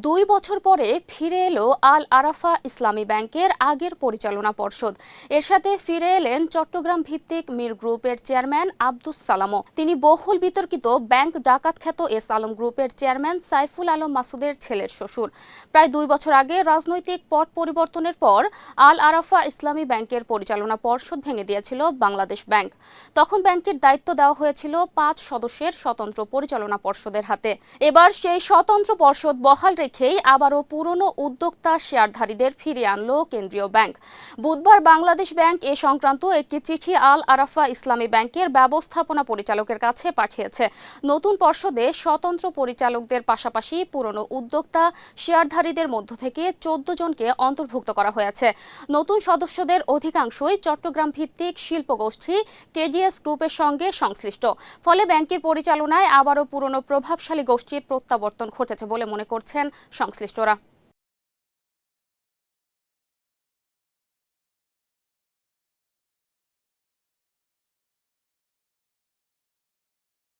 2 বছর পরে ফিরে এলো আল আরাফা ইসলামী ব্যাংকের আগের পরিচালনা পর্ষদ। এর সাথে ফিরে এলেন চট্টগ্রাম ভিত্তিক মীর গ্রুপের চেয়ারম্যান আব্দুস সালামও। তিনি বহুল বিতর্কিত ব্যাংক ডাকাত খ্যাত এস আলম গ্রুপের চেয়ারম্যান সাইফুল আলম মাসুদের ছেলের শ্বশুর। প্রায় 2 বছর আগে রাজনৈতিক পট পরিবর্তনের পর আল আরাফা ইসলামী ব্যাংকের পরিচালনা পর্ষদ ভেঙে দিয়েছিল বাংলাদেশ ব্যাংক। তখন ব্যাংকটির দায়িত্ব দেওয়া হয়েছিল 5 সদস্যের স্বতন্ত্র পরিচালনা পর্ষদের হাতে। এবার সেই স্বতন্ত্র পর্ষদ বহাল রেখেই আবারও পুরনো উদ্যোক্তা শেয়ারধারীদের ফিরিয়ে আনলো কেন্দ্রীয় ব্যাংক। বুধবার বাংলাদেশ ব্যাংক এ সংক্রান্ত একটি চিঠি আল আরাফা ইসলামী ব্যাংকের ব্যবস্থাপনা পরিচালকের কাছে পাঠিয়েছে। নতুন পর্ষদে স্বতন্ত্র পরিচালকদের পাশাপাশি পুরনো উদ্যোক্তা শেয়ারধারীদের মধ্য থেকে 14 জনকে অন্তর্ভুক্ত করা হয়েছে। নতুন সদস্যদের অধিকাংশই চট্টগ্রাম ভিত্তিক শিল্পগোষ্ঠী কেডিএস গ্রুপের সঙ্গে সংশ্লিষ্ট। ফলে ব্যাংকের পরিচালনায় আবারও পুরনো প্রভাবশালী গোষ্ঠীর প্রত্যাবর্তন ঘটেছে বলে মনে করছেন সংশ্লিষ্টরা।